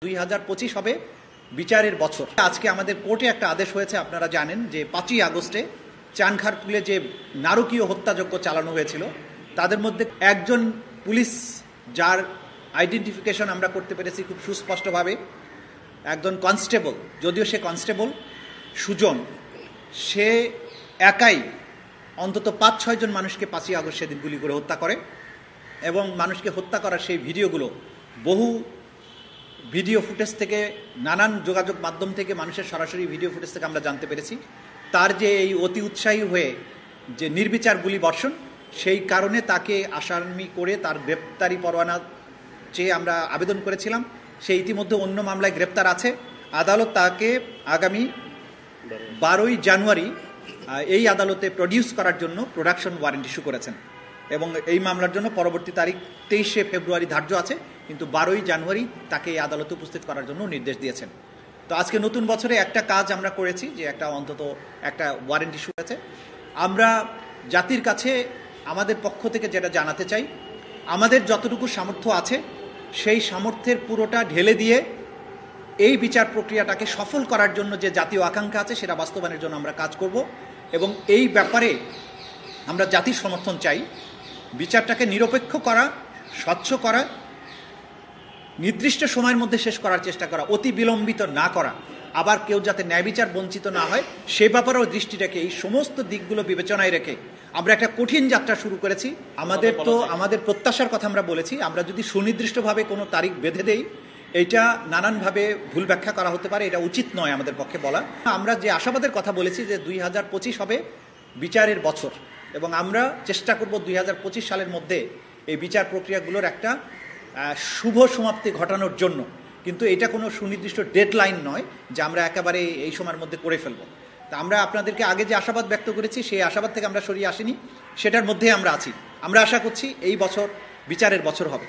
2025 হবে বিচারের বছর। আজকে আমাদের কোর্টে একটা আদেশ হয়েছে, আপনারা জানেন যে 5ই আগস্টে চানখারপুলে যে নারকীয় হত্যাযজ্ঞ চালানো হয়েছিল, তাদের মধ্যে একজন পুলিশ, যার আইডেন্টিফিকেশন আমরা করতে পেরেছি খুব সুস্পষ্টভাবে, একজন কনস্টেবল, যদিও সে কনস্টেবল সুজন, সে একাই অন্তত 5-6 জন মানুষকে 5ই আগস্ট সেদিন গুলি করে হত্যা করে এবং মানুষকে হত্যা করার সেই ভিডিওগুলো বহু ভিডিও ফুটেজ থেকে, নানান যোগাযোগ মাধ্যম থেকে, মানুষের সরাসরি ভিডিও ফুটেজ থেকে আমরা জানতে পেরেছি তার যে এই অতি উৎসাহী হয়ে যে নির্বিচার গুলি বর্ষণ, সেই কারণে তাকে আসামি করে তার গ্রেপ্তারি পরোয়ানা চেয়ে আমরা আবেদন করেছিলাম। সে ইতিমধ্যে অন্য মামলায় গ্রেপ্তার আছে। আদালত তাকে আগামী 12ই জানুয়ারি এই আদালতে প্রডিউস করার জন্য প্রোডাকশন ওয়ারেন্ট ইস্যু করেছেন এবং এই মামলার জন্য পরবর্তী তারিখ 23শে ফেব্রুয়ারি ধার্য আছে, কিন্তু 12ই জানুয়ারি তাকে এই আদালতে উপস্থিত করার জন্য নির্দেশ দিয়েছেন। তো আজকে নতুন বছরে একটা কাজ আমরা করেছি, যে অন্তত একটা ওয়ারেন্ট ইস্যু হয়েছে। আমরা জাতির কাছে আমাদের পক্ষ থেকে যেটা জানাতে চাই, আমাদের যতটুকু সামর্থ্য আছে সেই সামর্থ্যের পুরোটা ঢেলে দিয়ে এই বিচার প্রক্রিয়াটাকে সফল করার জন্য যে জাতীয় আকাঙ্ক্ষা আছে সেটা বাস্তবায়নের জন্য আমরা কাজ করব এবং এই ব্যাপারে আমরা জাতির সমর্থন চাই। বিচারটাকে নিরপেক্ষ করা, স্বচ্ছ করা, নির্দিষ্ট সময়ের মধ্যে শেষ করার চেষ্টা করা, অতি বিলম্বিত না করা, আবার কেউ যাতে ন্যায় বিচার বঞ্চিত না হয় সে ব্যাপারেও দৃষ্টি রেখে, এই সমস্ত দিকগুলো বিবেচনায় রেখে আমরা একটা কঠিন যাত্রা শুরু করেছি। আমাদের প্রত্যাশার কথা আমরা বলেছি, আমরা যদি সুনির্দিষ্টভাবে কোনো তারিখ বেঁধে দেই, এইটা নানানভাবে ভুল ব্যাখ্যা করা হতে পারে, এটা উচিত নয় আমাদের পক্ষে বলা। আমরা যে আশাবাদের কথা বলেছি যে 2025 হবে বিচারের বছর এবং আমরা চেষ্টা করব 2025 সালের মধ্যে এই বিচার প্রক্রিয়াগুলোর একটা শুভ সমাপ্তি ঘটানোর জন্য, কিন্তু এটা কোনো সুনির্দিষ্ট ডেডলাইন নয় যে আমরা একেবারে এই সময়ের মধ্যে করে ফেলব। তা আমরা আপনাদেরকে আগে যে আশাবাদ ব্যক্ত করেছি সেই আশাবাদ থেকে আমরা সরিয়ে আসিনি, সেটার মধ্যে আমরা আছি। আমরা আশা করছি এই বছর বিচারের বছর হবে।